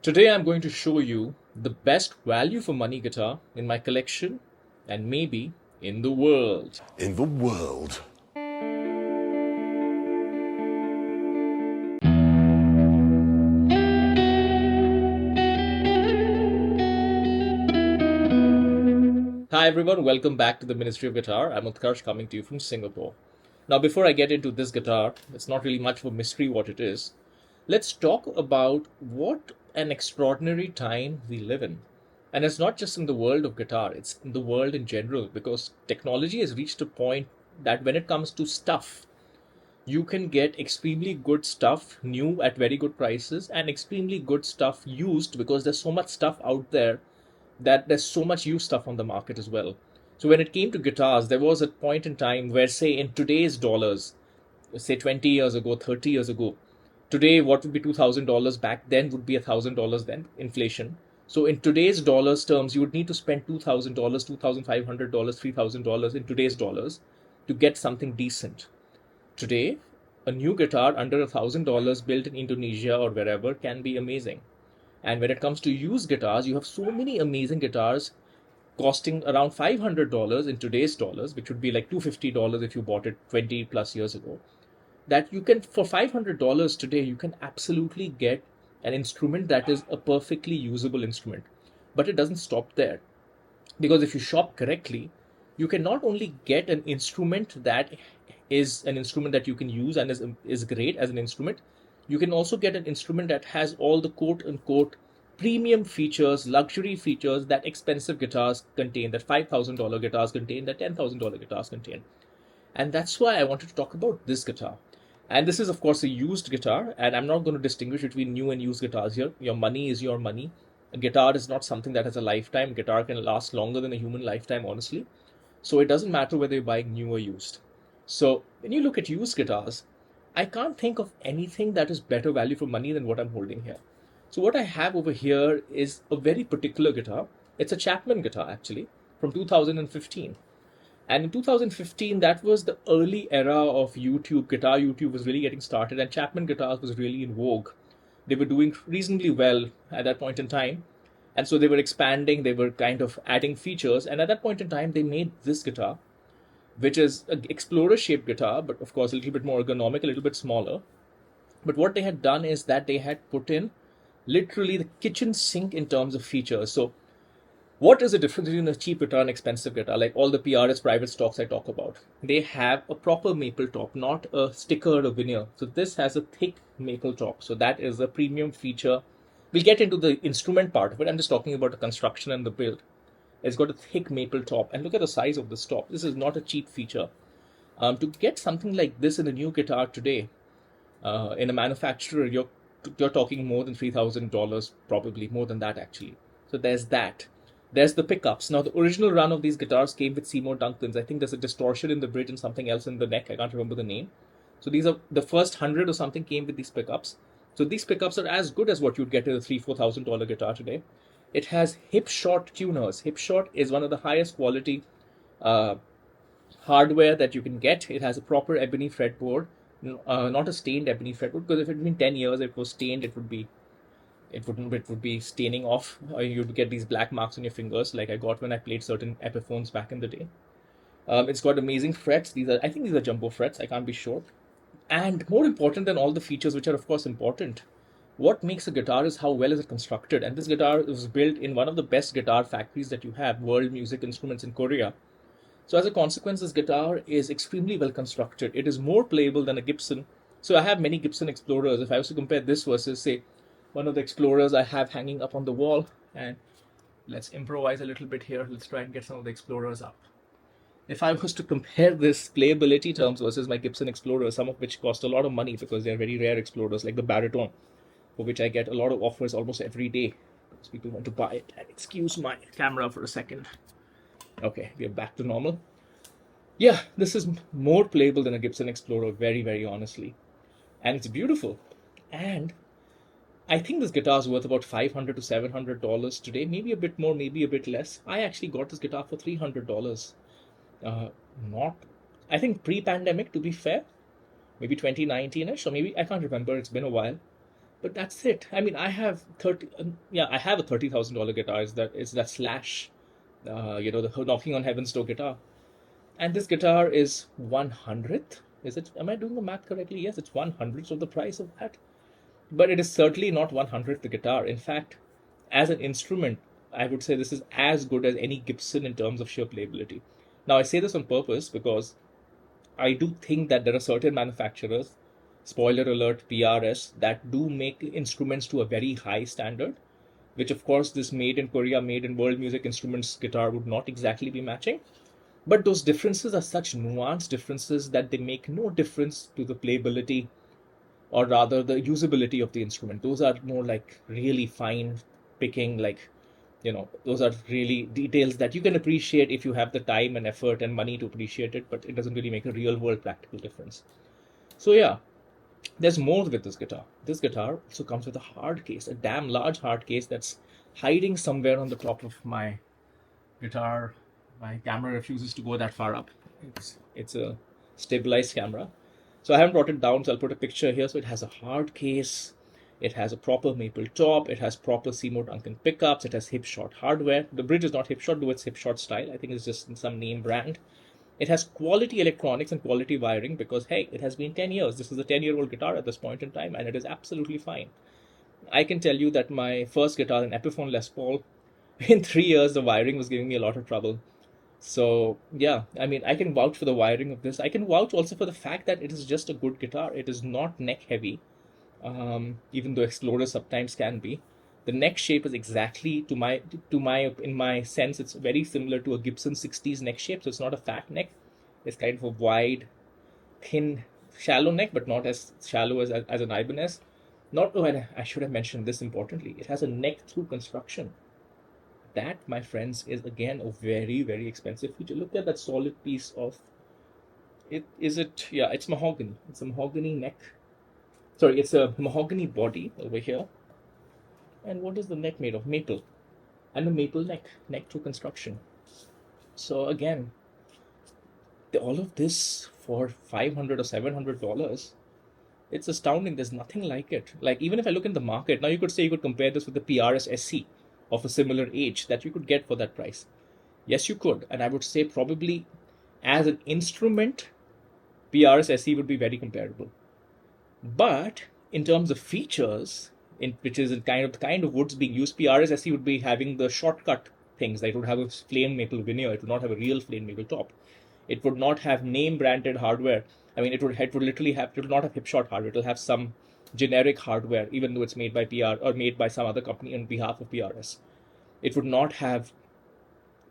Today I'm going to show you the best value for money guitar in my collection and maybe in the world. In the world. Hi everyone, welcome back to the Ministry of Guitar. I'm Utkarsh coming to you from Singapore. Now before I get into this guitar, it's not really much of a mystery what it is. Let's talk about what an extraordinary time we live in. And it's not just in the world of guitar, it's in the world in general because technology has reached a point that when it comes to stuff, you can get extremely good stuff new at very good prices and extremely good stuff used because there's so much stuff out there that there's so much used stuff on the market as well. So when it came to guitars, there was a point in time where, say, in today's dollars, say 20 years ago, 30 years ago, today what would be $2,000 back then would be $1,000 then, inflation. So in today's dollars terms, you would need to spend $2,000, $2,500, $3,000 in today's dollars to get something decent. Today, a new guitar under $1,000 built in Indonesia or wherever can be amazing. And when it comes to used guitars, you have so many amazing guitars costing around $500 in today's dollars, which would be like $250 if you bought it 20 plus years ago. That you can, for $500 today, you can absolutely get an instrument that is a perfectly usable instrument. But it doesn't stop there. Because if you shop correctly, you can not only get an instrument that is an instrument that you can use and is great as an instrument, you can also get an instrument that has all the quote unquote premium features, luxury features that expensive guitars contain, that $5,000 guitars contain, that $10,000 guitars contain. And that's why I wanted to talk about this guitar. And this is, of course, a used guitar, and I'm not going to distinguish between new and used guitars here. Your money is your money. A guitar is not something that has a lifetime. A guitar can last longer than a human lifetime, honestly. So it doesn't matter whether you're buying new or used. So when you look at used guitars, I can't think of anything that is better value for money than what I'm holding here. So what I have over here is a very particular guitar. It's a Chapman guitar, actually, from 2015. And in 2015, that was the early era of YouTube. Guitar YouTube was really getting started, and Chapman guitars was really in vogue. They were doing reasonably well at that point in time. And so they were expanding, they were kind of adding features. And at that point in time, they made this guitar, which is an explorer shaped guitar, but of course, a little bit more ergonomic, a little bit smaller. But what they had done is that they had put in literally the kitchen sink in terms of features. So what is the difference between a cheap guitar and expensive guitar? Like all the PRS private stocks I talk about, they have a proper maple top, not a sticker or veneer. So this has a thick maple top. So that is a premium feature. We'll get into the instrument part of it. I'm just talking about the construction and the build. It's got a thick maple top. And look at the size of this top. This is not a cheap feature. To get something like this in a new guitar today, in a manufacturer, you're talking more than $3,000, probably more than that actually. So there's that. There's the pickups. Now, the original run of these guitars came with Seymour Duncans. I think there's a distortion in the bridge and something else in the neck. I can't remember the name. So these are the first 100 or something came with these pickups. So these pickups are as good as what you'd get in a $3,000-4,000 guitar today. It has hip shot tuners. Hip shot is one of the highest quality uh, hardware that you can get. It has a proper ebony fretboard, not a stained ebony fretboard, because if it had been 10 years, it was stained, it would be staining off. You'd get these black marks on your fingers, like I got when I played certain Epiphones back in the day. It's got amazing frets. I think these are jumbo frets. I can't be sure. And more important than all the features, which are of course important, what makes a guitar is how well is it constructed. And this guitar was built in one of the best guitar factories that you have, World Music Instruments in Korea. So as a consequence, this guitar is extremely well constructed. It is more playable than a Gibson. So I have many Gibson Explorers. If I was to compare this versus, say, one of the Explorers I have hanging up on the wall, and let's improvise a little bit here. Let's try and get some of the Explorers up. If I was to compare this playability terms versus my Gibson Explorer, some of which cost a lot of money because they're very rare Explorers, like the Baritone, for which I get a lot of offers almost every day because people want to buy it. And excuse my camera for a second. Okay, we are back to normal. Yeah, this is more playable than a Gibson Explorer, very, very honestly. And it's beautiful. And I think this guitar is worth about $500 to $700 today, maybe a bit more, maybe a bit less. I actually got this guitar for $300. Not, I think pre-pandemic, to be fair, maybe 2019ish, or maybe I can't remember. It's been a while. But that's it. I mean, I have a $30,000 guitar. Is that Slash, the knocking on heaven's door guitar, and this guitar is 1/100th. Is it? Am I doing the math correctly? Yes, it's 1/100th of the price of that. But it is certainly not 1/100th the guitar. In fact, as an instrument, I would say this is as good as any Gibson in terms of sheer playability. Now, I say this on purpose because I do think that there are certain manufacturers, spoiler alert, PRS, that do make instruments to a very high standard, which of course this made in Korea, made in world music instruments guitar would not exactly be matching. But those differences are such nuanced differences that they make no difference to the playability, or rather the usability of the instrument. Those are more like really fine picking, like, those are really details that you can appreciate if you have the time and effort and money to appreciate it, but it doesn't really make a real world practical difference. So yeah, there's more with this guitar. This guitar also comes with a hard case, a damn large hard case that's hiding somewhere on the top of my guitar. My camera refuses to go that far up. It's a stabilized camera. So I haven't brought it down, so I'll put a picture here. So it has a hard case. It has a proper maple top. It has proper Seymour Duncan pickups. It has hip shot hardware. The bridge is not hip shot, though it's hip shot style. I think it's just some name brand. It has quality electronics and quality wiring because, hey, it has been 10 years. This is a 10-year-old guitar at this point in time, and it is absolutely fine. I can tell you that my first guitar, an Epiphone Les Paul, in 3 years, the wiring was giving me a lot of trouble. So, yeah, I mean, I can vouch for the wiring of this. I can vouch also for the fact that it is just a good guitar. It is not neck heavy, even though Explorers sometimes can be. The neck shape is exactly in my sense, it's very similar to a Gibson 60s neck shape. So it's not a fat neck. It's kind of a wide, thin, shallow neck, but not as shallow as an Ibanez. Not, oh, and I should have mentioned this importantly. It has a neck through construction. That, my friends, is again a very, very expensive feature. Look at that solid piece of it. Yeah, it's mahogany. It's a mahogany neck. Sorry, it's a mahogany body over here. And what is the neck made of? Maple. And a maple neck through construction. So again, all of this for $500 or $700, it's astounding. There's nothing like it. Like, even if I look in the market, now you could say you could compare this with the PRS SC of a similar age that you could get for that price. Yes, you could. And I would say probably as an instrument, PRS SC would be very comparable. But in terms of features, which is the kind of woods being used, PRS SC would be having the shortcut things. Like, it would have a plain maple veneer. It would not have a real plain maple top. It would not have name branded hardware. I mean, it would not have hip shot hardware. It will have some generic hardware, even though it's made by PR or made by some other company on behalf of PRS. It would not have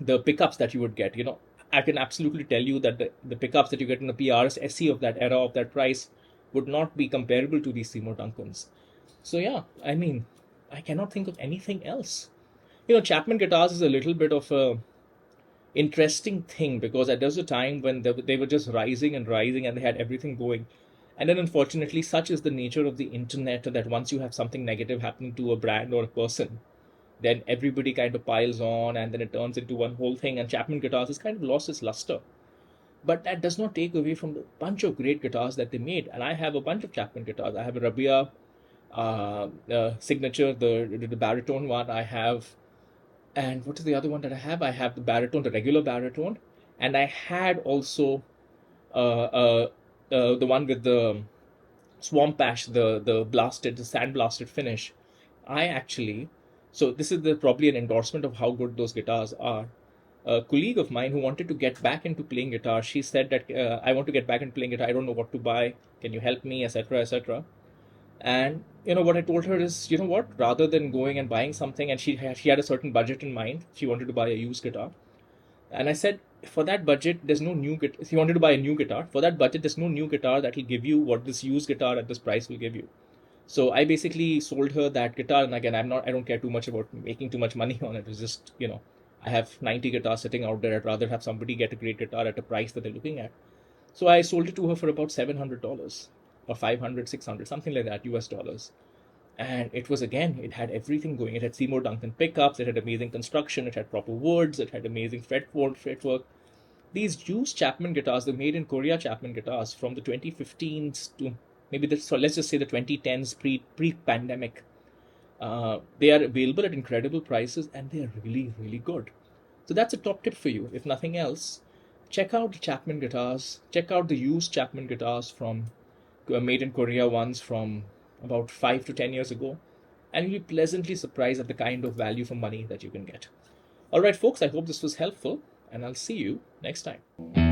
the pickups that you would get. I can absolutely tell you that the pickups that you get in the PRS SC of that era, of that price, would not be comparable to these Seymour Duncans. So yeah, I mean, I cannot think of anything else. Chapman guitars is a little bit of a interesting thing because there was a time when they were just rising and rising and they had everything going. And then unfortunately, such is the nature of the internet that once you have something negative happening to a brand or a person, then everybody kind of piles on and then it turns into one whole thing, and Chapman guitars has kind of lost its luster. But that does not take away from the bunch of great guitars that they made. And I have a bunch of Chapman guitars. I have a Rabia signature, the baritone one. I have, and what is the other one that I have? I have the baritone, the regular baritone. And I had also the one with the swamp ash, the sand blasted finish. So this is probably an endorsement of how good those guitars are. A colleague of mine who wanted to get back into playing guitar, she said that I want to get back into playing guitar. I don't know what to buy. Can you help me, etc., etc. And what I told her is, what? Rather than going and buying something, and she had a certain budget in mind. She wanted to buy a used guitar, and I said, for that budget, there's no new guitar. If you wanted to buy a new guitar, for that budget, there's no new guitar that will give you what this used guitar at this price will give you. So I basically sold her that guitar, and again, I don't care too much about making too much money on it. It's just, I have 90 guitars sitting out there. I'd rather have somebody get a great guitar at a price that they're looking at. So I sold it to her for about $700 or 500, 600, something like that, US dollars. And it was, again, it had everything going. It had Seymour Duncan pickups, it had amazing construction, it had proper woods, it had amazing fretwork. These used Chapman guitars, the made in Korea Chapman guitars from the 2015s to maybe this, so let's just say the 2010s pre-pandemic. They are available at incredible prices and they are really, really good. So that's a top tip for you. If nothing else, check out the Chapman guitars. Check out the used Chapman guitars from made in Korea ones from about 5 to 10 years ago, and you'll be pleasantly surprised at the kind of value for money that you can get. All right, folks, I hope this was helpful, and I'll see you next time.